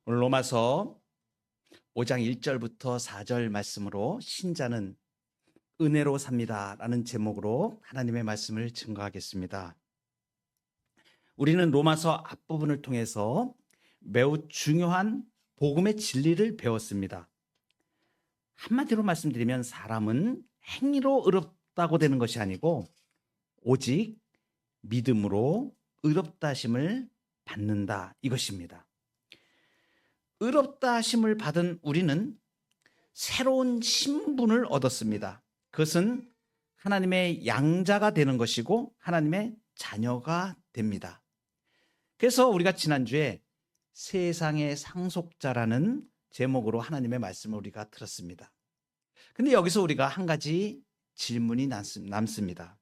오늘 로마서 5장 1절부터 4절 말씀으로 신자는 은혜로 삽니다라는 제목으로 하나님의 말씀을 증거하겠습니다. 우리는 로마서 앞부분을 통해서 매우 중요한 복음의 진리를 배웠습니다. 한마디로 말씀드리면 사람은 행위로 의롭다고 되는 것이 아니고 오직 믿음으로 의롭다 하심을 받는다, 이것입니다. 의롭다 하심을 받은 우리는 새로운 신분을 얻었습니다. 그것은 하나님의 양자가 되는 것이고 하나님의 자녀가 됩니다. 그래서 우리가 지난주에 세상의 상속자라는 제목으로 하나님의 말씀을 우리가 들었습니다. 근데 여기서 우리가 한 가지 질문이 남습니다.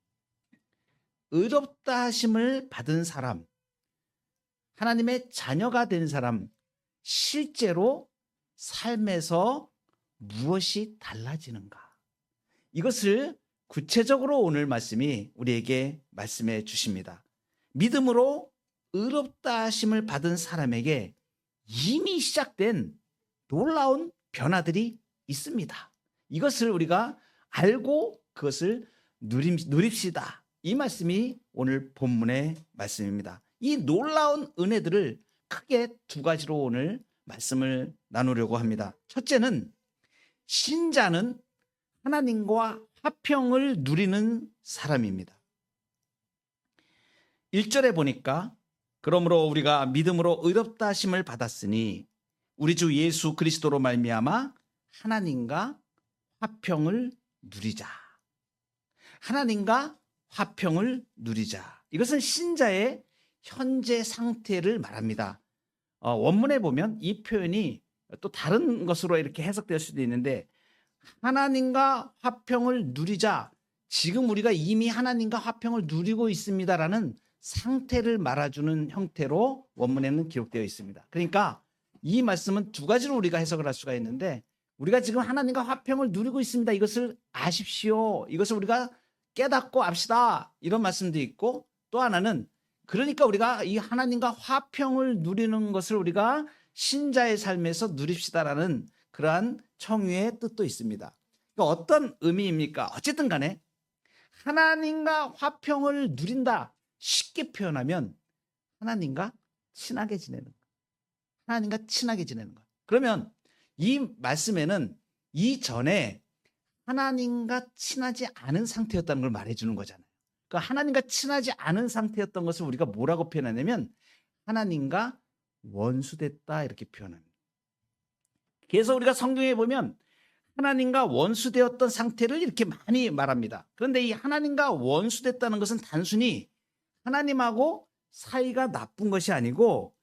의롭다 하심을 받은 사람, 하나님의 자녀가 된 사람, 실제로 삶에서 무엇이 달라지는가? 이것을 구체적으로 오늘 말씀이 우리에게 말씀해 주십니다. 믿음으로 의롭다 하심을 받은 사람에게 이미 시작된 놀라운 변화들이 있습니다. 이것을 우리가 알고 그것을 누립시다. 이 말씀이 오늘 본문의 말씀입니다. 이 놀라운 은혜들을 크게 두 가지로 오늘 말씀을 나누려고 합니다. 첫째는 신자는 하나님과 화평을 누리는 사람입니다. 1절에 보니까 그러므로 우리가 믿음으로 의롭다 하심을 받았으니 우리 주 예수 그리스도로 말미암아 하나님과 화평을 누리자. 하나님과 화평을 누리자. 이것은 신자의 현재 상태를 말합니다. 원문에 보면 이 표현이 또 다른 것으로 이렇게 해석될 수도 있는데, 하나님과 화평을 누리자. 지금 우리가 이미 하나님과 화평을 누리고 있습니다라는 상태를 말해주는 형태로 원문에는 기록되어 있습니다. 그러니까 이 말씀은 두 가지로 우리가 해석을 할 수가 있는데, 우리가 지금 하나님과 화평을 누리고 있습니다. 이것을 아십시오. 이것을 우리가 깨닫고 압시다. 이런 말씀도 있고, 또 하나는 그러니까 우리가 이 하나님과 화평을 누리는 것을 우리가 신자의 삶에서 누립시다라는 그러한 청유의 뜻도 있습니다. 그러니까 어떤 의미입니까? 어쨌든 간에 하나님과 화평을 누린다. 쉽게 표현하면 하나님과 친하게 지내는 것. 하나님과 친하게 지내는 것. 그러면 이 말씀에는 이전에 하나님과 친하지 않은 상태였다는 걸 말해주는 거잖아요. 그러니까 하나님과 친하지 않은 상태였던 것을 우리가 뭐라고 표현하냐면 하나님과 원수됐다, 이렇게 표현합니다. 그래서 우리가 성경에 보면 하나님과 원수되었던 상태를 이렇게 많이 말합니다. 그런데 이 하나님과 원수됐다는 것은 단순히 하나님하고 사이가 나쁜 것이 아니고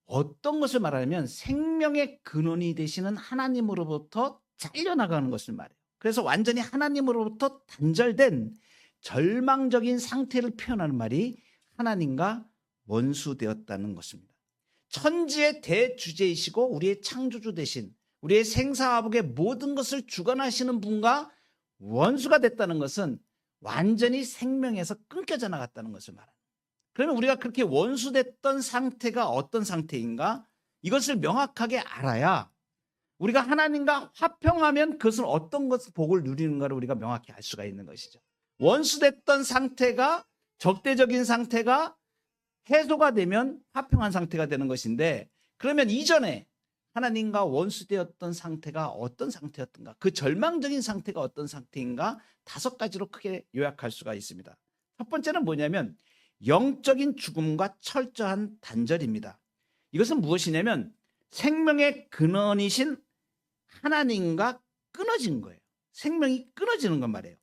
어떤 것을 말하냐면 생명의 근원이 되시는 하나님으로부터 잘려나가는 것을 말해요. 그래서 완전히 하나님으로부터 단절된 절망적인 상태를 표현하는 말이 하나님과 원수되었다는 것입니다. 천지의 대주제이시고 우리의 창조주 되신 우리의 생사화복의 모든 것을 주관하시는 분과 원수가 됐다는 것은 완전히 생명에서 끊겨져 나갔다는 것을 말합니다. 그러면 우리가 그렇게 원수됐던 상태가 어떤 상태인가? 이것을 명확하게 알아야 우리가 하나님과 화평하면 그것은 어떤 것을 복을 누리는가를 우리가 명확히 알 수가 있는 것이죠. 원수됐던 상태가, 적대적인 상태가 해소가 되면 화평한 상태가 되는 것인데, 그러면 이전에 하나님과 원수되었던 상태가 어떤 상태였던가, 그 절망적인 상태가 어떤 상태인가, 5가지로 크게 요약할 수가 있습니다. 첫 번째는 뭐냐면 영적인 죽음과 철저한 단절입니다. 이것은 무엇이냐면 생명의 근원이신 하나님과 끊어진 거예요. 생명이 끊어지는 건 말이에요.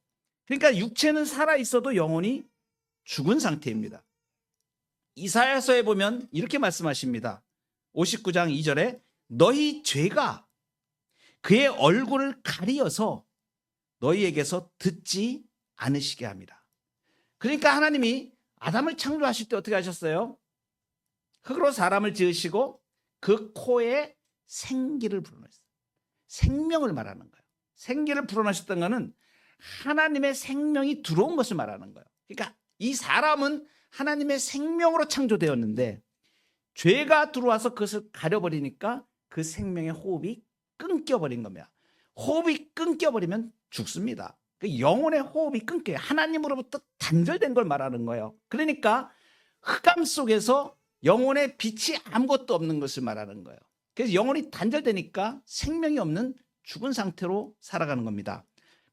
그러니까 육체는 살아있어도 영혼이 죽은 상태입니다. 이사야서에 보면 이렇게 말씀하십니다. 59장 2절에 너희 죄가 그의 얼굴을 가리어서 너희에게서 듣지 않으시게 합니다. 그러니까 하나님이 아담을 창조하실 때 어떻게 하셨어요? 흙으로 사람을 지으시고 그 코에 생기를 불어넣었어요. 생명을 말하는 거예요. 생기를 불어넣으셨던 것은 하나님의 생명이 들어온 것을 말하는 거예요. 그러니까 이 사람은 하나님의 생명으로 창조되었는데 죄가 들어와서 그것을 가려버리니까 그 생명의 호흡이 끊겨버린 겁니다. 호흡이 끊겨버리면 죽습니다. 그 영혼의 호흡이 끊겨요. 하나님으로부터 단절된 걸 말하는 거예요. 그러니까 흑암 속에서 영혼의 빛이 아무것도 없는 것을 말하는 거예요. 그래서 영혼이 단절되니까 생명이 없는 죽은 상태로 살아가는 겁니다.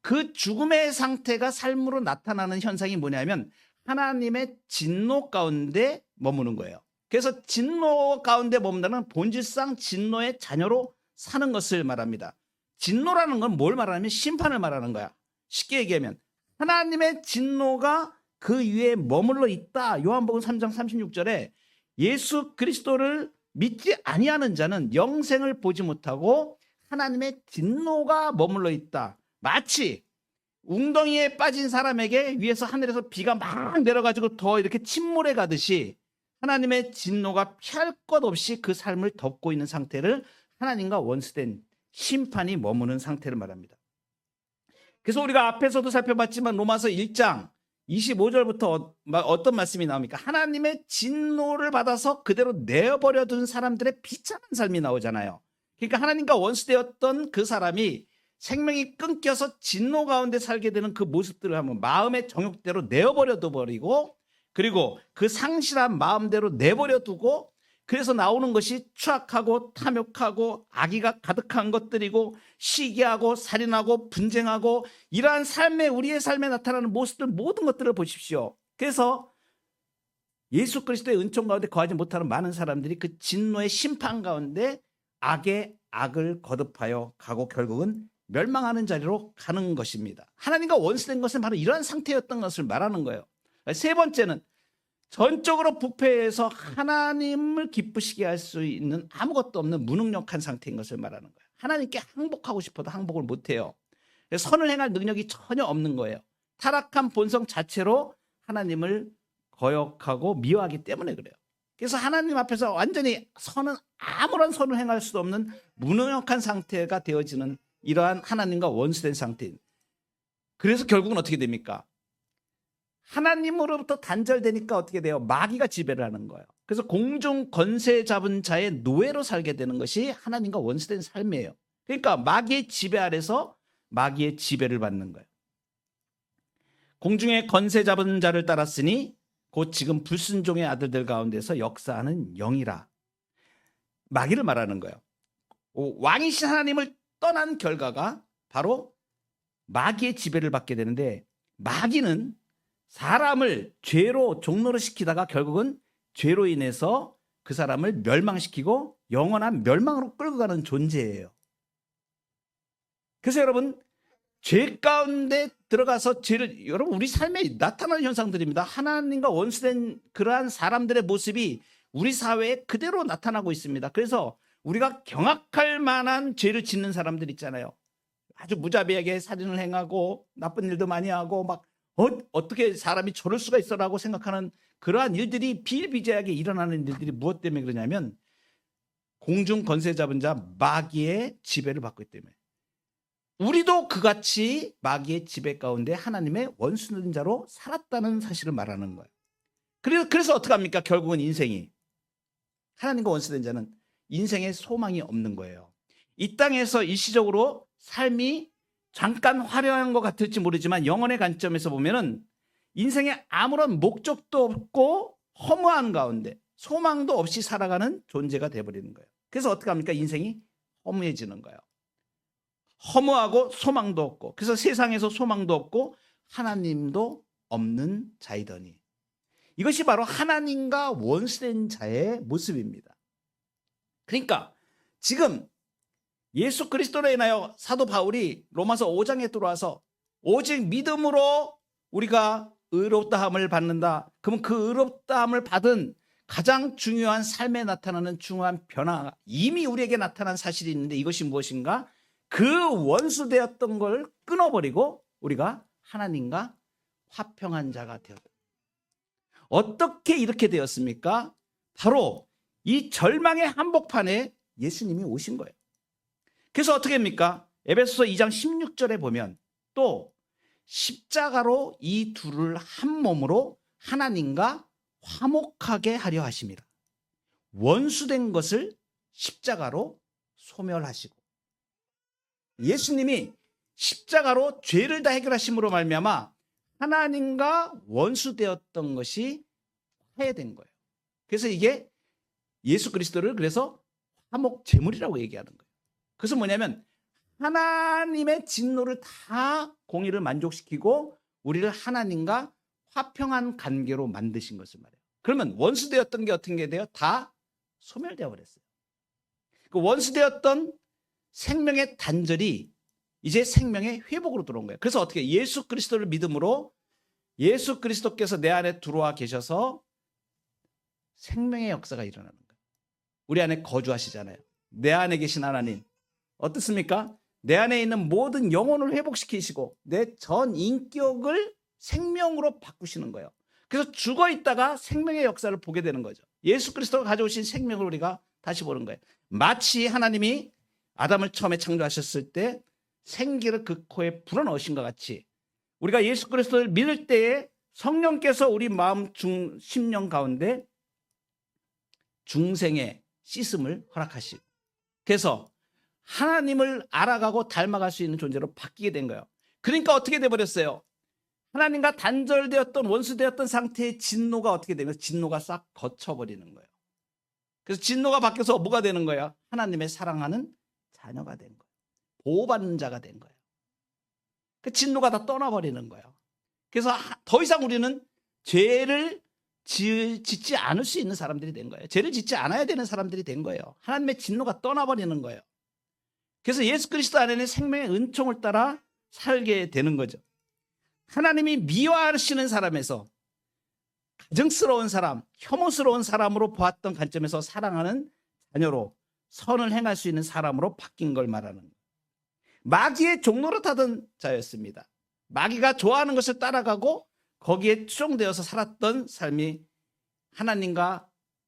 그 죽음의 상태가 삶으로 나타나는 현상이 뭐냐면 하나님의 진노 가운데 머무는 거예요. 그래서 진노 가운데 머문다는 본질상 진노의 자녀로 사는 것을 말합니다. 진노라는 건 뭘 말하냐면 심판을 말하는 거야. 쉽게 얘기하면 하나님의 진노가 그 위에 머물러 있다. 요한복음 3장 36절에 예수 그리스도를 믿지 아니하는 자는 영생을 보지 못하고 하나님의 진노가 머물러 있다. 마치 웅덩이에 빠진 사람에게 위에서 하늘에서 비가 막 내려가지고 더 이렇게 침몰해 가듯이 하나님의 진노가 피할 것 없이 그 삶을 덮고 있는 상태를 하나님과 원수된 심판이 머무는 상태를 말합니다. 그래서 우리가 앞에서도 살펴봤지만 로마서 1장 25절부터 어떤 말씀이 나옵니까? 하나님의 진노를 받아서 그대로 내어버려 둔 사람들의 비참한 삶이 나오잖아요. 그러니까 하나님과 원수되었던 그 사람이 생명이 끊겨서 진노 가운데 살게 되는 그 모습들을 한번 마음의 정욕대로 내어버려 둬버리고, 그리고 그 상실한 마음대로 내버려 두고, 그래서 나오는 것이 추악하고 탐욕하고 악의가 가득한 것들이고 시기하고 살인하고 분쟁하고 이러한 삶에, 우리의 삶에 나타나는 모습들, 모든 것들을 보십시오. 그래서 예수 그리스도의 은총 가운데 거하지 못하는 많은 사람들이 그 진노의 심판 가운데 악의 악을 거듭하여 가고 결국은 멸망하는 자리로 가는 것입니다. 하나님과 원수된 것은 바로 이러한 상태였던 것을 말하는 거예요. 세 번째는 전적으로 부패해서 하나님을 기쁘시게 할 수 있는 아무것도 없는 무능력한 상태인 것을 말하는 거예요. 하나님께 항복하고 싶어도 항복을 못해요. 선을 행할 능력이 전혀 없는 거예요. 타락한 본성 자체로 하나님을 거역하고 미워하기 때문에 그래요. 그래서 하나님 앞에서 완전히 아무런 선을 행할 수도 없는 무능력한 상태가 되어지는 이러한 하나님과 원수된 상태인. 그래서 결국은 어떻게 됩니까? 하나님으로부터 단절되니까 어떻게 돼요? 마귀가 지배를 하는 거예요. 그래서 공중 권세 잡은 자의 노예로 살게 되는 것이 하나님과 원수된 삶이에요. 그러니까 마귀의 지배 아래서 마귀의 지배를 받는 거예요. 공중의 권세 잡은 자를 따랐으니 곧 지금 불순종의 아들들 가운데서 역사하는 영이라. 마귀를 말하는 거예요. 왕이신 하나님을 떠난 결과가 바로 마귀의 지배를 받게 되는데, 마귀는 사람을 죄로 종로를 시키다가 결국은 죄로 인해서 그 사람을 멸망시키고 영원한 멸망으로 끌고 가는 존재예요. 그래서 여러분, 죄 가운데 들어가서 죄를, 여러분 우리 삶에 나타나는 현상들입니다. 하나님과 원수된 그러한 사람들의 모습이 우리 사회에 그대로 나타나고 있습니다. 그래서 우리가 경악할 만한 죄를 짓는 사람들 있잖아요. 아주 무자비하게 살인을 행하고 나쁜 일도 많이 하고 막 어떻게 사람이 저럴 수가 있어라고 생각하는 그러한 일들이 비일비재하게 일어나는 일들이 무엇 때문에 그러냐면 공중 권세 잡은 자 마귀의 지배를 받고 있기 때문에. 우리도 그같이 마귀의 지배 가운데 하나님의 원수된 자로 살았다는 사실을 말하는 거예요. 그래서 어떻게 합니까? 결국은 인생이, 하나님과 원수된 자는 인생에 소망이 없는 거예요. 이 땅에서 일시적으로 삶이 잠깐 화려한 것 같을지 모르지만 영혼의 관점에서 보면은 인생에 아무런 목적도 없고 허무한 가운데 소망도 없이 살아가는 존재가 되어버리는 거예요. 그래서 어떻게 합니까? 인생이 허무해지는 거예요. 허무하고 소망도 없고, 그래서 세상에서 소망도 없고 하나님도 없는 자이더니, 이것이 바로 하나님과 원수된 자의 모습입니다. 그러니까 지금 예수 그리스도로 인하여 사도 바울이 로마서 5장에 들어와서 오직 믿음으로 우리가 의롭다함을 받는다. 그러면 그 의롭다함을 받은 가장 중요한 삶에 나타나는 중요한 변화가 이미 우리에게 나타난 사실이 있는데, 이것이 무엇인가? 그 원수되었던 걸 끊어버리고 우리가 하나님과 화평한 자가 되었다. 어떻게 이렇게 되었습니까? 바로 이 절망의 한복판에 예수님이 오신 거예요. 그래서 어떻게 합니까? 에베소서 2장 16절에 보면 또 십자가로 이 둘을 한 몸으로 하나님과 화목하게 하려 하십니다. 원수된 것을 십자가로 소멸하시고, 예수님이 십자가로 죄를 다 해결하심으로 말미암아 하나님과 원수되었던 것이 화해된 거예요. 그래서 이게 예수 그리스도를 그래서 화목 제물이라고 얘기하는 거예요. 그래서 뭐냐면 하나님의 진노를 다 공의를 만족시키고 우리를 하나님과 화평한 관계로 만드신 것을 말해요. 그러면 원수되었던 게 어떻게 돼요? 다 소멸되어 버렸어요. 그 원수되었던 생명의 단절이 이제 생명의 회복으로 들어온 거예요. 그래서 어떻게 예수 그리스도를 믿음으로 예수 그리스도께서 내 안에 들어와 계셔서 생명의 역사가 일어나는 거예요. 우리 안에 거주하시잖아요. 내 안에 계신 하나님 어떻습니까? 내 안에 있는 모든 영혼을 회복시키시고 내 전 인격을 생명으로 바꾸시는 거예요. 그래서 죽어 있다가 생명의 역사를 보게 되는 거죠. 예수 그리스도가 가져오신 생명을 우리가 다시 보는 거예요. 마치 하나님이 아담을 처음에 창조하셨을 때 생기를 그 코에 불어넣으신 것 같이 우리가 예수 그리스도를 믿을 때에 성령께서 우리 마음 심령 가운데 중생의 씻음을 허락하시고 그래서 하나님을 알아가고 닮아갈 수 있는 존재로 바뀌게 된 거예요. 그러니까 어떻게 돼버렸어요? 하나님과 단절되었던 원수되었던 상태의 진노가 어떻게 되면 진노가 싹 거쳐버리는 거예요. 그래서 진노가 바뀌어서 뭐가 되는 거예요? 하나님의 사랑하는 자녀가 된 거예요. 보호받는 자가 된 거예요. 그 진노가 다 떠나버리는 거예요. 그래서 더 이상 우리는 죄를 짓지 않을 수 있는 사람들이 된 거예요. 죄를 짓지 않아야 되는 사람들이 된 거예요. 하나님의 진노가 떠나버리는 거예요. 그래서 예수 그리스도 안에는 생명의 은총을 따라 살게 되는 거죠. 하나님이 미워하시는 사람에서 가증스러운 사람, 혐오스러운 사람으로 보았던 관점에서 사랑하는 자녀로 선을 행할 수 있는 사람으로 바뀐 걸 말하는 거예요. 마귀의 종로로 타던 자였습니다. 마귀가 좋아하는 것을 따라가고 거기에 추종되어서 살았던 삶이 하나님과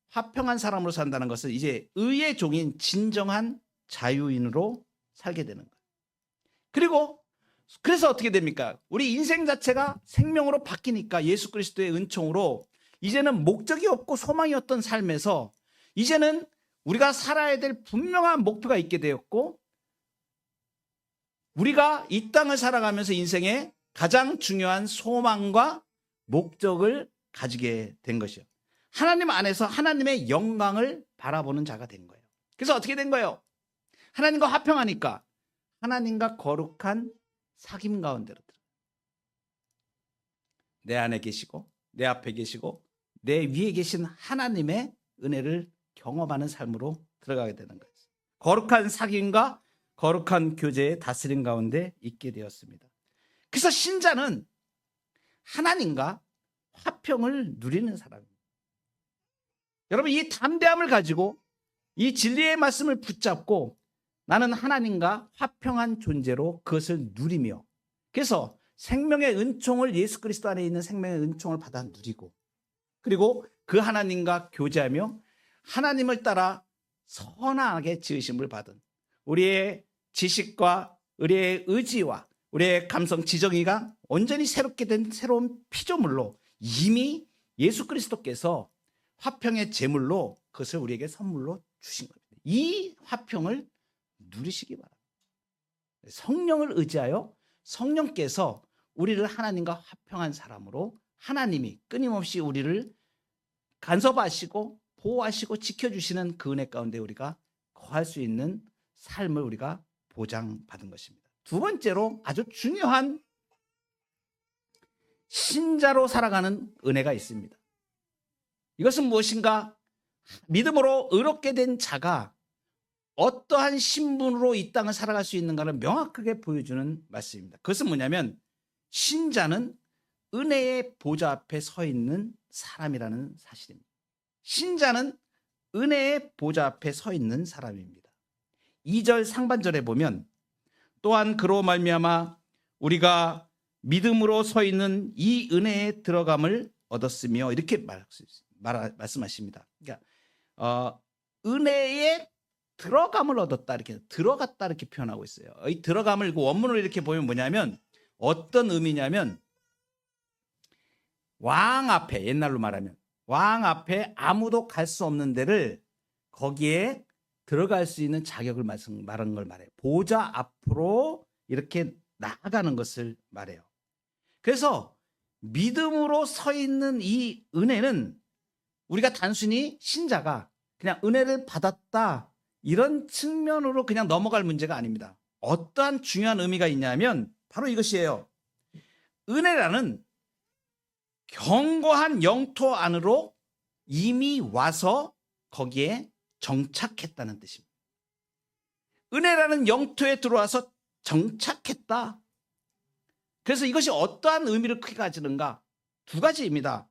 화평한 사람으로 산다는 것은 이제 의의 종인 진정한 자유인으로 살게 되는 거예요. 그리고 그래서 어떻게 됩니까? 우리 인생 자체가 생명으로 바뀌니까 예수 그리스도의 은총으로 이제는 목적이 없고 소망이 없던 삶에서 이제는 우리가 살아야 될 분명한 목표가 있게 되었고 우리가 이 땅을 살아가면서 인생의 가장 중요한 소망과 목적을 가지게 된 것이요. 하나님 안에서 하나님의 영광을 바라보는 자가 된 거예요. 그래서 어떻게 된 거예요? 하나님과 화평하니까 하나님과 거룩한 사귐 가운데로 들어가요. 내 안에 계시고 내 앞에 계시고 내 위에 계신 하나님의 은혜를 경험하는 삶으로 들어가게 되는 거예요. 거룩한 사귐과 거룩한 교제의 다스림 가운데 있게 되었습니다. 그래서 신자는 하나님과 화평을 누리는 사람입니다. 여러분 이 담대함을 가지고 이 진리의 말씀을 붙잡고 나는 하나님과 화평한 존재로 그것을 누리며 그래서 생명의 은총을 예수 그리스도 안에 있는 생명의 은총을 받아 누리고 그리고 그 하나님과 교제하며 하나님을 따라 선하게 지으심을 받은 우리의 지식과 우리의 의지와 우리의 감성 지정의가 온전히 새롭게 된 새로운 피조물로 이미 예수 그리스도께서 화평의 제물로 그것을 우리에게 선물로 주신 겁니다. 이 화평을 누리시기 바랍니다. 성령을 의지하여 성령께서 우리를 하나님과 화평한 사람으로 하나님이 끊임없이 우리를 간섭하시고 보호하시고 지켜주시는 그 은혜 가운데 우리가 거할 수 있는 삶을 우리가 보장받은 것입니다. 두 번째로 아주 중요한 신자로 살아가는 은혜가 있습니다. 이것은 무엇인가? 믿음으로 의롭게 된 자가 어떠한 신분으로 이 땅을 살아갈 수 있는가를 명확하게 보여주는 말씀입니다. 그것은 뭐냐면 신자는 은혜의 보좌 앞에 서 있는 사람이라는 사실입니다. 신자는 은혜의 보좌 앞에 서 있는 사람입니다. 2절 상반절에 보면 또한 그로 말미암아 우리가 믿음으로 서 있는 이 은혜에 들어감을 얻었으며 이렇게 말씀하십니다. 그러니까 은혜에 들어감을 얻었다 이렇게 들어갔다 이렇게 표현하고 있어요. 이 들어감을 원문으로 이렇게 보면 뭐냐면 어떤 의미냐면 왕 앞에 옛날로 말하면 왕 앞에 아무도 갈 수 없는 데를 거기에 들어갈 수 있는 자격을 말하는 걸 말해요. 보좌 앞으로 이렇게 나아가는 것을 말해요. 그래서 믿음으로 서 있는 이 은혜는 우리가 단순히 신자가 그냥 은혜를 받았다 이런 측면으로 그냥 넘어갈 문제가 아닙니다. 어떠한 중요한 의미가 있냐면 바로 이것이에요. 은혜라는 견고한 영토 안으로 이미 와서 거기에 정착했다는 뜻입니다. 은혜라는 영토에 들어와서 정착했다. 그래서 이것이 어떠한 의미를 크게 가지는가? 두 가지입니다.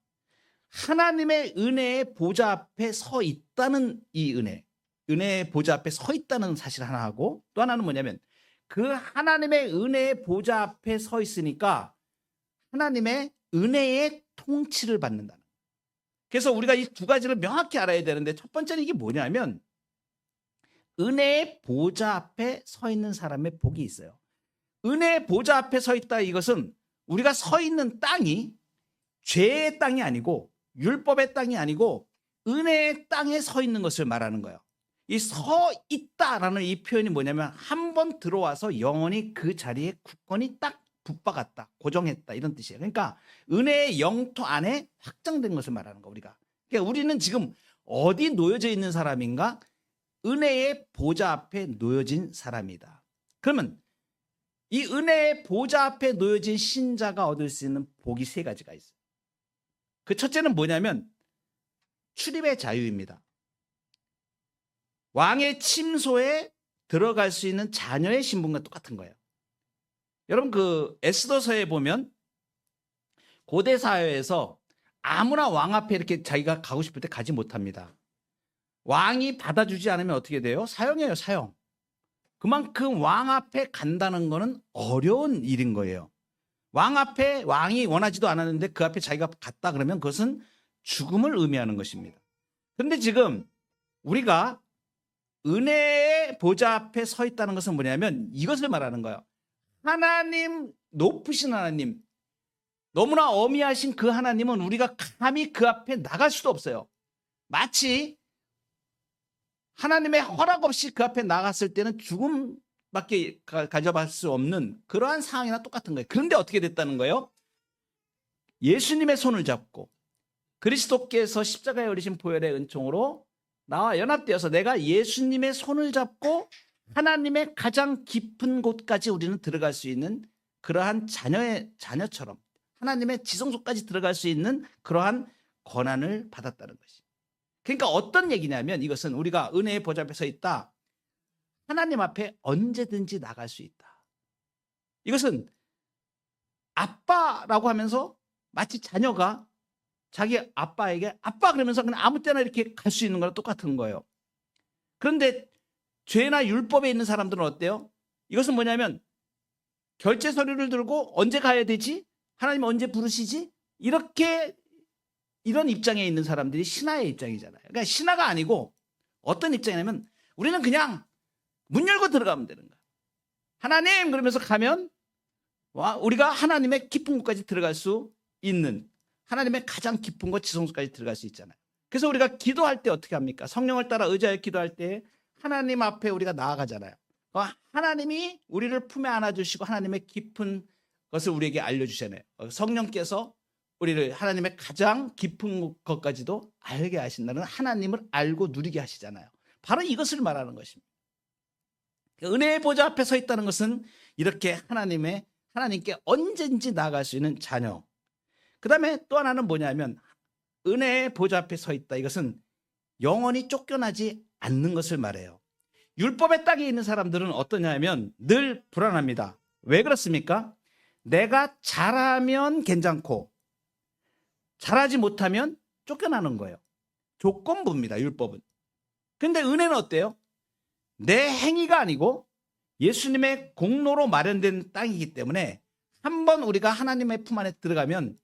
하나님의 은혜의 보좌 앞에 서 있다는 이 은혜의 보좌 앞에 서 있다는 사실 하나 하고, 또 하나는 뭐냐면 그 하나님의 은혜의 보좌 앞에 서 있으니까 하나님의 은혜의 통치를 받는다는 거예요. 그래서 우리가 이 두 가지를 명확히 알아야 되는데, 첫 번째는 이게 뭐냐면 은혜의 보좌 앞에 서 있는 사람의 복이 있어요. 은혜의 보좌 앞에 서 있다, 이것은 우리가 서 있는 땅이 죄의 땅이 아니고 율법의 땅이 아니고 은혜의 땅에 서 있는 것을 말하는 거예요. 이 서 있다라는 이 표현이 뭐냐면 한 번 들어와서 영원히 그 자리에 굳건히 딱 붙박았다, 고정했다, 이런 뜻이에요. 그러니까 은혜의 영토 안에 확장된 것을 말하는 거, 우리가. 그러니까 우리는 지금 어디 놓여져 있는 사람인가? 은혜의 보좌 앞에 놓여진 사람이다. 그러면 이 은혜의 보좌 앞에 놓여진 신자가 얻을 수 있는 복이 세 가지가 있어요. 그 첫째는 뭐냐면 출입의 자유입니다. 왕의 침소에 들어갈 수 있는 자녀의 신분과 똑같은 거예요. 여러분, 그 에스더서에 보면 고대 사회에서 아무나 왕 앞에 이렇게 자기가 가고 싶을 때 가지 못합니다. 왕이 받아주지 않으면 어떻게 돼요? 사형이에요, 사형. 그만큼 왕 앞에 간다는 거는 어려운 일인 거예요. 왕 앞에 왕이 원하지도 않았는데 그 앞에 자기가 갔다 그러면 그것은 죽음을 의미하는 것입니다. 그런데 지금 우리가 은혜의 보좌 앞에 서 있다는 것은 뭐냐면 이것을 말하는 거예요. 하나님, 높으신 하나님, 너무나 어미하신 그 하나님은 우리가 감히 그 앞에 나갈 수도 없어요. 마치 하나님의 허락 없이 그 앞에 나갔을 때는 죽음밖에 가져갈 수 없는 그러한 상황이나 똑같은 거예요. 그런데 어떻게 됐다는 거예요? 예수님의 손을 잡고 그리스도께서 십자가에 올리신 보혈의 은총으로 나와 연합되어서 내가 예수님의 손을 잡고 하나님의 가장 깊은 곳까지 우리는 들어갈 수 있는 그러한 자녀처럼 하나님의 지성소까지 들어갈 수 있는 그러한 권한을 받았다는 것이. 그러니까 어떤 얘기냐면 이것은 우리가 은혜의 보좌 앞에 서 있다. 하나님 앞에 언제든지 나갈 수 있다. 이것은 아빠라고 하면서 마치 자녀가 자기 아빠에게 아빠 그러면서 그냥 아무 때나 이렇게 갈 수 있는 거랑 똑같은 거예요. 그런데 죄나 율법에 있는 사람들은 어때요? 이것은 뭐냐면 결제 서류를 들고 언제 가야 되지? 하나님 언제 부르시지? 이런 입장에 있는 사람들이 신하의 입장이잖아요. 그러니까 신하가 아니고 어떤 입장이냐면 우리는 그냥 문 열고 들어가면 되는 거야. 하나님 그러면서 가면 우리가 하나님의 깊은 곳까지 들어갈 수 있는, 하나님의 가장 깊은 곳 지성소까지 들어갈 수 있잖아요. 그래서 우리가 기도할 때 어떻게 합니까? 성령을 따라 의지하여 기도할 때 하나님 앞에 우리가 나아가잖아요. 하나님이 우리를 품에 안아주시고 하나님의 깊은 것을 우리에게 알려주잖아요. 성령께서 우리를 하나님의 가장 깊은 것까지도 알게 하신다는, 하나님을 알고 누리게 하시잖아요. 바로 이것을 말하는 것입니다. 은혜의 보좌 앞에 서 있다는 것은 이렇게 하나님께 언제든지 나아갈 수 있는 자녀. 그 다음에 또 하나는 뭐냐면 은혜의 보좌 앞에 서 있다. 이것은 영원히 쫓겨나지 않는 것을 말해요. 율법의 땅에 있는 사람들은 어떠냐면 늘 불안합니다. 왜 그렇습니까? 내가 잘하면 괜찮고 잘하지 못하면 쫓겨나는 거예요. 조건부입니다, 율법은. 근데 은혜는 어때요? 내 행위가 아니고 예수님의 공로로 마련된 땅이기 때문에 한번 우리가 하나님의 품 안에 들어가면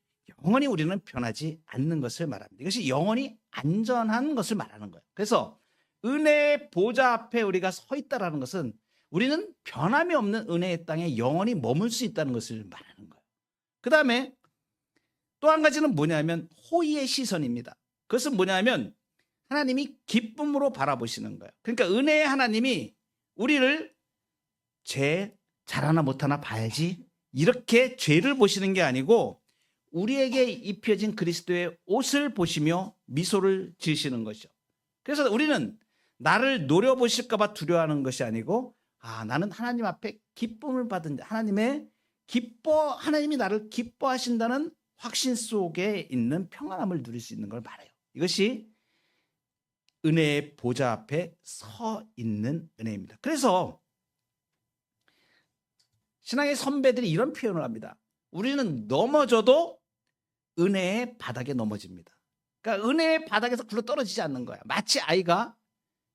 영원히 우리는 변하지 않는 것을 말합니다. 이것이 영원히 안전한 것을 말하는 거예요. 그래서 은혜의 보좌 앞에 우리가 서 있다는 것은 우리는 변함이 없는 은혜의 땅에 영원히 머물 수 있다는 것을 말하는 거예요. 그 다음에 또 한 가지는 뭐냐면 호의의 시선입니다. 그것은 뭐냐면 하나님이 기쁨으로 바라보시는 거예요. 그러니까 은혜의 하나님이 우리를 죄 잘하나 못하나 봐야지 이렇게 죄를 보시는 게 아니고 우리에게 입혀진 그리스도의 옷을 보시며 미소를 지으시는 것이죠. 그래서 우리는 나를 노려보실까 봐 두려워하는 것이 아니고 나는 하나님 앞에 기쁨을 받은 하나님이 나를 기뻐하신다는 확신 속에 있는 평안함을 누릴 수 있는 걸 말해요. 이것이 은혜의 보좌 앞에 서 있는 은혜입니다. 그래서 신앙의 선배들이 이런 표현을 합니다. 우리는 넘어져도 은혜의 바닥에 넘어집니다. 그러니까 은혜의 바닥에서 굴러 떨어지지 않는 거야. 마치 아이가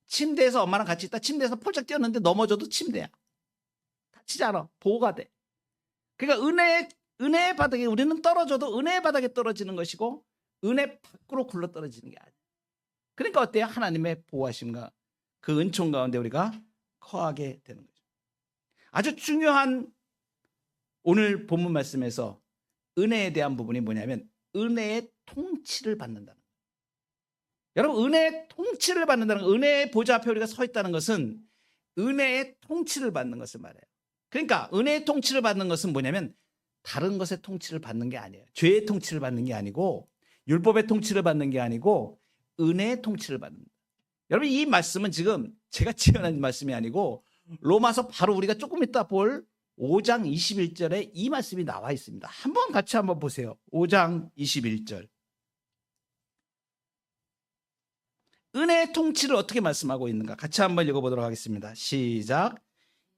침대에서 엄마랑 같이 있다 침대에서 폴짝 뛰었는데 넘어져도 침대야. 다치지 않아. 보호가 돼. 그러니까 은혜의 바닥에 우리는 떨어져도 은혜의 바닥에 떨어지는 것이고 은혜 밖으로 굴러 떨어지는 게 아니에요. 그러니까 어때요? 하나님의 보호하심과 그 은총 가운데 우리가 거하게 되는 거죠. 아주 중요한 오늘 본문 말씀에서 은혜에 대한 부분이 뭐냐면 은혜의 통치를 받는다는 거예요. 여러분 은혜의 통치를 받는다는 거, 은혜의 보좌 앞에 우리가 서 있다는 것은 은혜의 통치를 받는 것을 말해요. 그러니까 은혜의 통치를 받는 것은 뭐냐면 다른 것의 통치를 받는 게 아니에요. 죄의 통치를 받는 게 아니고 율법의 통치를 받는 게 아니고 은혜의 통치를 받는다. 여러분 이 말씀은 지금 제가 지어낸 말씀이 아니고 로마서 바로 우리가 조금 이따 볼 5장 21절에 이 말씀이 나와 있습니다. 같이 한번 보세요. 5장 21절. 은혜의 통치를 어떻게 말씀하고 있는가? 같이 한번 읽어보도록 하겠습니다. 시작.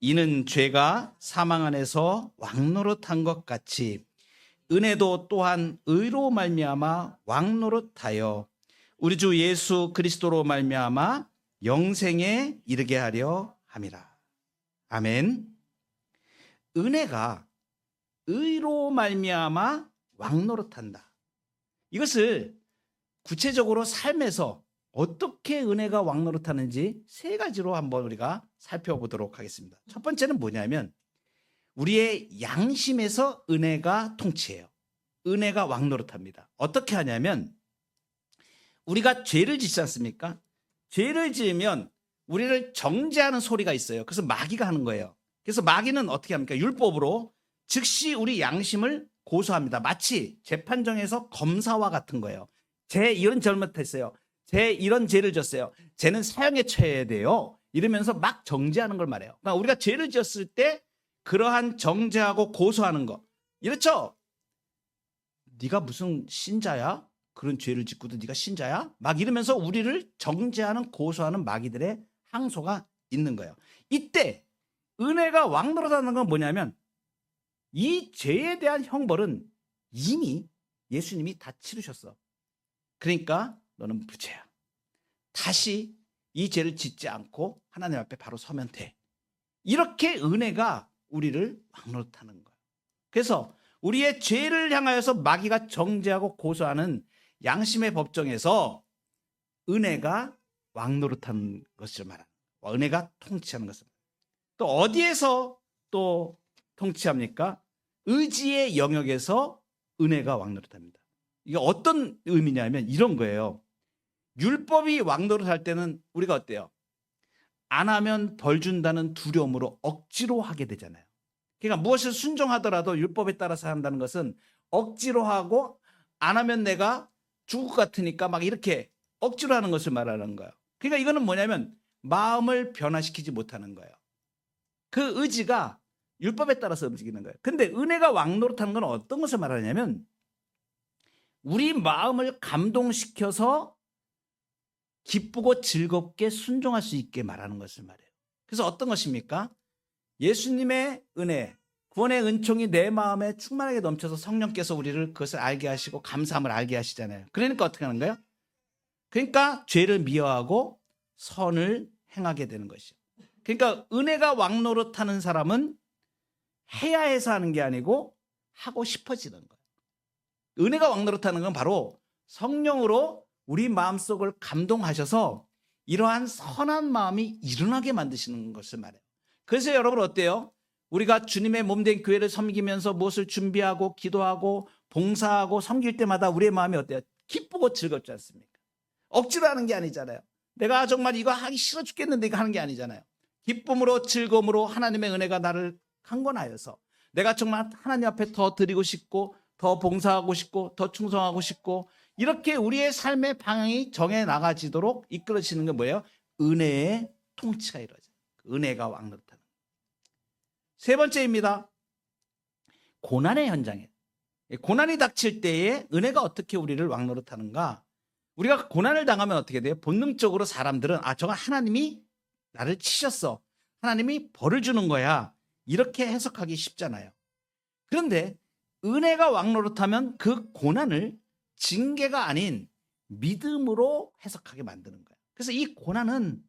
이는 죄가 사망 안에서 왕노릇한 것 같이 은혜도 또한 의로 말미암아 왕노릇하여 우리 주 예수 그리스도로 말미암아 영생에 이르게 하려 함이라. 아멘. 은혜가 의로 말미암아 왕노릇한다. 이것을 구체적으로 삶에서 어떻게 은혜가 왕노릇하는지 세 가지로 한번 우리가 살펴보도록 하겠습니다. 첫 번째는 뭐냐면 우리의 양심에서 은혜가 통치해요. 은혜가 왕노릇합니다. 어떻게 하냐면 우리가 죄를 짓지 않습니까? 죄를 지으면 우리를 정죄하는 소리가 있어요. 그래서 마귀가 하는 거예요. 그래서 마귀는 어떻게 합니까? 율법으로 즉시 우리 양심을 고소합니다. 마치 재판정에서 검사와 같은 거예요. 쟤 이런 잘못했어요. 쟤 이런 죄를 졌어요. 쟤는 사형에 처해야 돼요. 이러면서 막 정죄하는 걸 말해요. 그러니까 우리가 죄를 지었을 때 그러한 정죄하고 고소하는 거. 이렇죠? 네가 무슨 신자야? 그런 죄를 짓고도 네가 신자야? 막 이러면서 우리를 정죄하는 고소하는 마귀들의 항소가 있는 거예요. 이때 은혜가 왕노릇하는 건 뭐냐면 이 죄에 대한 형벌은 이미 예수님이 다 치르셨어. 그러니까 너는 무죄야. 다시 이 죄를 짓지 않고 하나님 앞에 바로 서면 돼. 이렇게 은혜가 우리를 왕노릇하는 거예요. 그래서 우리의 죄를 향하여서 마귀가 정죄하고 고소하는 양심의 법정에서 은혜가 왕노릇하는 것을 말하는 거예요. 은혜가 통치하는 것을. 또 어디에서 또 통치합니까? 의지의 영역에서 은혜가 왕노릇합니다. 이게 어떤 의미냐면 이런 거예요. 율법이 왕노릇할 때는 우리가 어때요? 안 하면 벌 준다는 두려움으로 억지로 하게 되잖아요. 그러니까 무엇을 순종하더라도 율법에 따라서 한다는 것은 억지로 하고 안 하면 내가 죽을 것 같으니까 막 이렇게 억지로 하는 것을 말하는 거예요. 그러니까 이거는 뭐냐면 마음을 변화시키지 못하는 거예요. 그 의지가 율법에 따라서 움직이는 거예요. 근데 은혜가 왕노릇하는 건 어떤 것을 말하냐면 우리 마음을 감동시켜서 기쁘고 즐겁게 순종할 수 있게 말하는 것을 말해요. 그래서 어떤 것입니까? 예수님의 은혜, 구원의 은총이 내 마음에 충만하게 넘쳐서 성령께서 우리를 그것을 알게 하시고 감사함을 알게 하시잖아요. 그러니까 어떻게 하는 거예요? 그러니까 죄를 미워하고 선을 행하게 되는 것이죠. 그러니까 은혜가 왕노릇하는 사람은 해야 해서 하는 게 아니고 하고 싶어지는 거예요. 은혜가 왕노릇하는 건 바로 성령으로 우리 마음속을 감동하셔서 이러한 선한 마음이 일어나게 만드시는 것을 말해요. 그래서 여러분 어때요? 우리가 주님의 몸된 교회를 섬기면서 무엇을 준비하고 기도하고 봉사하고 섬길 때마다 우리의 마음이 어때요? 기쁘고 즐겁지 않습니까? 억지로 하는 게 아니잖아요. 내가 정말 이거 하기 싫어 죽겠는데 이거 하는 게 아니잖아요. 기쁨으로 즐거움으로 하나님의 은혜가 나를 강권하여서 내가 정말 하나님 앞에 더 드리고 싶고 더 봉사하고 싶고 더 충성하고 싶고 이렇게 우리의 삶의 방향이 정해 나가지도록 이끌어지는 게 뭐예요? 은혜의 통치가 이루어져요. 은혜가 왕노릇하는. 세 번째입니다. 고난의 현장에. 고난이 닥칠 때에 은혜가 어떻게 우리를 왕노릇하는가? 우리가 고난을 당하면 어떻게 돼요? 본능적으로 사람들은 저거 하나님이 나를 치셨어. 하나님이 벌을 주는 거야. 이렇게 해석하기 쉽잖아요. 그런데 은혜가 왕노릇하면 그 고난을 징계가 아닌 믿음으로 해석하게 만드는 거예요. 그래서 이 고난은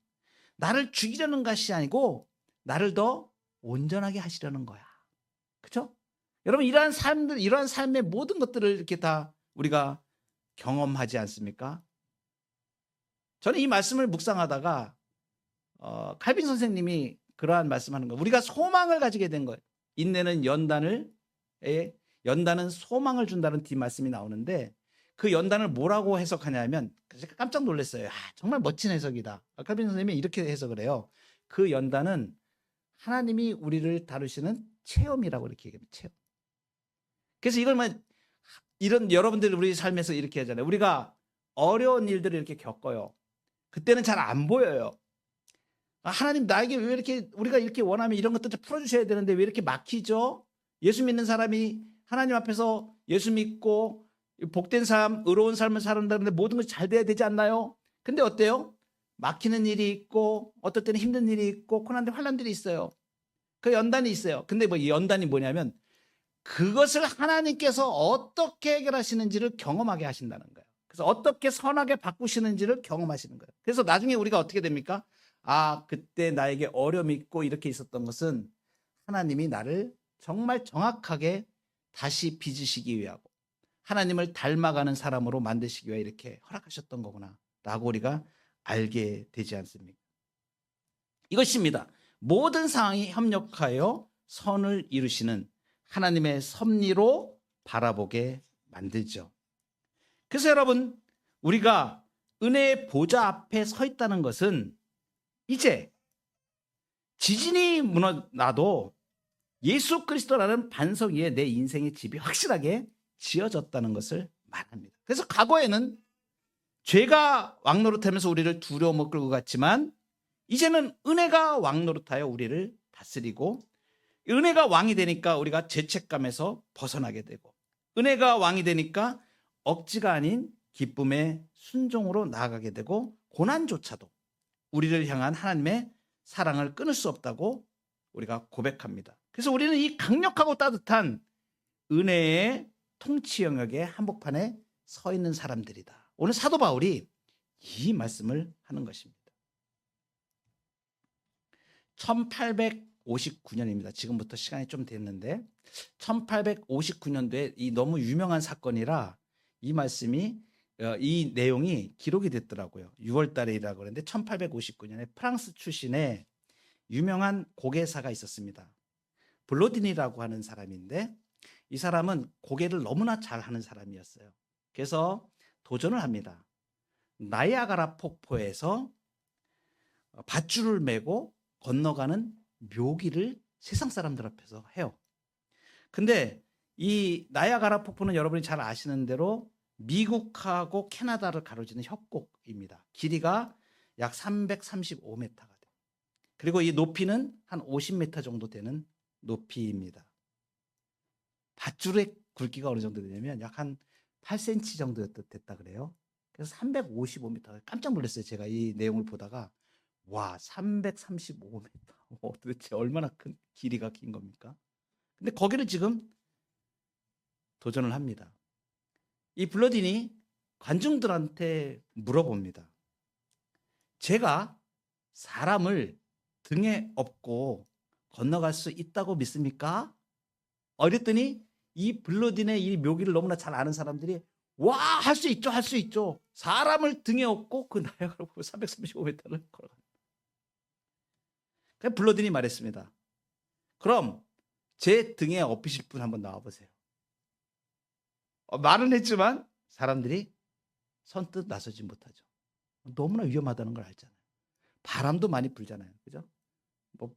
나를 죽이려는 것이 아니고 나를 더 온전하게 하시려는 거야. 그렇죠? 여러분 이러한 삶의 모든 것들을 이렇게 다 우리가 경험하지 않습니까? 저는 이 말씀을 묵상하다가 칼빈 선생님이 그러한 말씀하는 거예요. 우리가 소망을 가지게 된 거예요. 인내는 연단은 소망을 준다는 뒷말씀이 나오는데 그 연단을 뭐라고 해석하냐면 제가 깜짝 놀랐어요. 정말 멋진 해석이다. 칼빈 선생님이 이렇게 해석을 해요. 그 연단은 하나님이 우리를 다루시는 체험이라고 이렇게 얘기합니다. 체험. 그래서 이걸 이런 여러분들 우리 삶에서 이렇게 하잖아요. 우리가 어려운 일들을 이렇게 겪어요. 그때는 잘 안 보여요. 하나님 나에게 왜 이렇게 우리가 이렇게 원하면 이런 것도 풀어주셔야 되는데 왜 이렇게 막히죠? 예수 믿는 사람이 하나님 앞에서 예수 믿고 복된 삶, 의로운 삶을 살아가는데 모든 것이 잘 돼야 되지 않나요? 근데 어때요? 막히는 일이 있고 어떨 때는 힘든 일이 있고 고난들 환난들이 있어요. 그 연단이 있어요. 근데 이 연단이 뭐냐면 그것을 하나님께서 어떻게 해결하시는지를 경험하게 하신다는 거예요. 그래서 어떻게 선하게 바꾸시는지를 경험하시는 거예요. 그래서 나중에 우리가 어떻게 됩니까? 그때 나에게 어려움이 있고 이렇게 있었던 것은 하나님이 나를 정말 정확하게 다시 빚으시기 위하고 하나님을 닮아가는 사람으로 만드시기 위해 이렇게 허락하셨던 거구나 라고 우리가 알게 되지 않습니까? 이것입니다. 모든 상황이 협력하여 선을 이루시는 하나님의 섭리로 바라보게 만들죠. 그래서 여러분 우리가 은혜의 보좌 앞에 서 있다는 것은 이제 지진이 무너나도 예수 그리스도라는 반석 위에 내 인생의 집이 확실하게 지어졌다는 것을 말합니다. 그래서 과거에는 죄가 왕노릇하면서 우리를 두려움을 끌고 갔지만 이제는 은혜가 왕노릇하여 우리를 다스리고 은혜가 왕이 되니까 우리가 죄책감에서 벗어나게 되고 은혜가 왕이 되니까 억지가 아닌 기쁨의 순종으로 나아가게 되고 고난조차도 우리를 향한 하나님의 사랑을 끊을 수 없다고 우리가 고백합니다. 그래서 우리는 이 강력하고 따뜻한 은혜의 통치 영역의 한복판에 서 있는 사람들이다. 오늘 사도 바울이 이 말씀을 하는 것입니다. 1859년입니다. 지금부터 시간이 좀 됐는데 1859년도에 이 너무 유명한 사건이라 이 말씀이 이 내용이 기록이 됐더라고요. 6월 달이라고 그러는데 1859년에 프랑스 출신의 유명한 고개사가 있었습니다. 블로딘이라고 하는 사람인데 이 사람은 고개를 너무나 잘하는 사람이었어요. 그래서 도전을 합니다. 나이아가라 폭포에서 밧줄을 메고 건너가는 묘기를 세상 사람들 앞에서 해요. 근데 이 나이아가라 폭포는 여러분이 잘 아시는 대로 미국하고 캐나다를 가로지는 협곡입니다. 길이가 약 335m가 돼요. 그리고 이 높이는 한 50m 정도 되는 높이입니다. 밧줄의 굵기가 어느 정도 되냐면 약 한 8cm 정도 됐다 그래요. 그래서 355m. 깜짝 놀랐어요. 제가 이 내용을 보다가 와 335m. 도대체 얼마나 큰 길이가 긴 겁니까? 근데 거기를 지금 도전을 합니다. 이 블러딘이 관중들한테 물어봅니다. 제가 사람을 등에 업고 건너갈 수 있다고 믿습니까? 이랬더니 이 블러딘의 이 묘기를 너무나 잘 아는 사람들이 와, 할 수 있죠, 할 수 있죠. 사람을 등에 업고 그 나이아가라 335m를 걸어갑니다. 그래서 블러딘이 말했습니다. 그럼 제 등에 업히실 분 한번 나와보세요. 말은 했지만 사람들이 선뜻 나서지 못하죠. 너무나 위험하다는 걸 알잖아요. 바람도 많이 불잖아요. 그죠? 뭐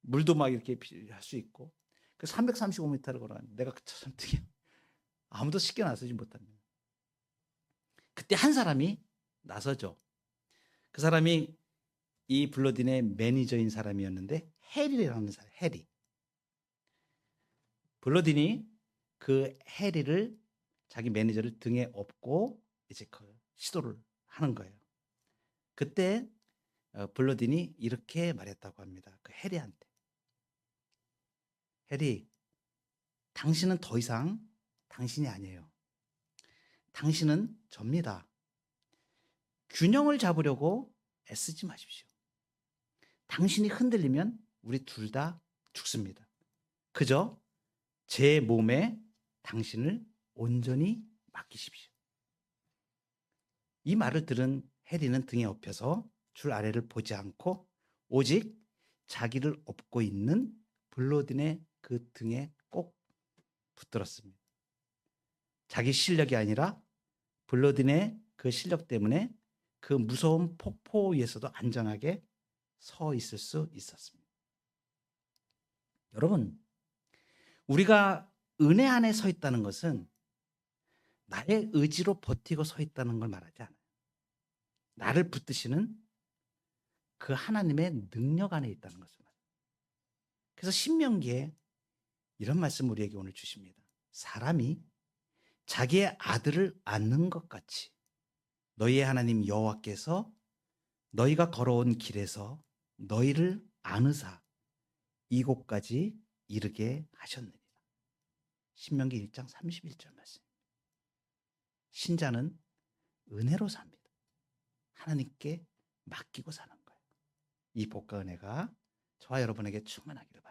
물도 막 이렇게 할 수 있고. 그 335m를 걸어가는데 내가 그 어떻게 아무도 쉽게 나서지 못합니다. 그때 한 사람이 나서죠. 그 사람이 이 블러딘의 매니저인 사람이었는데 해리라는 사람, 해리. 블러딘이 그 해리를 자기 매니저를 등에 업고 이제 그 시도를 하는 거예요. 그때 블러딘이 이렇게 말했다고 합니다. 그 해리한테. 해리, 당신은 더 이상 당신이 아니에요. 당신은 접니다. 균형을 잡으려고 애쓰지 마십시오. 당신이 흔들리면 우리 둘 다 죽습니다. 그저 제 몸에 당신을 온전히 맡기십시오. 이 말을 들은 해리는 등에 업혀서 줄 아래를 보지 않고 오직 자기를 업고 있는 블러딘의 그 등에 꼭 붙들었습니다. 자기 실력이 아니라 블러딘의 그 실력 때문에 그 무서운 폭포 위에서도 안전하게 서 있을 수 있었습니다. 여러분, 우리가 은혜 안에 서 있다는 것은 나의 의지로 버티고 서 있다는 걸 말하지 않아요. 나를 붙드시는 그 하나님의 능력 안에 있다는 것을 말해요. 그래서 신명기에 이런 말씀 우리에게 오늘 주십니다. 사람이 자기의 아들을 안는 것 같이 너희의 하나님 여호와께서 너희가 걸어온 길에서 너희를 안으사 이곳까지 이르게 하셨느니라. 신명기 1장 31절 말씀. 신자는 은혜로 삽니다. 하나님께 맡기고 사는 거예요. 이 복과 은혜가 저와 여러분에게 충만하기를 바랍니다.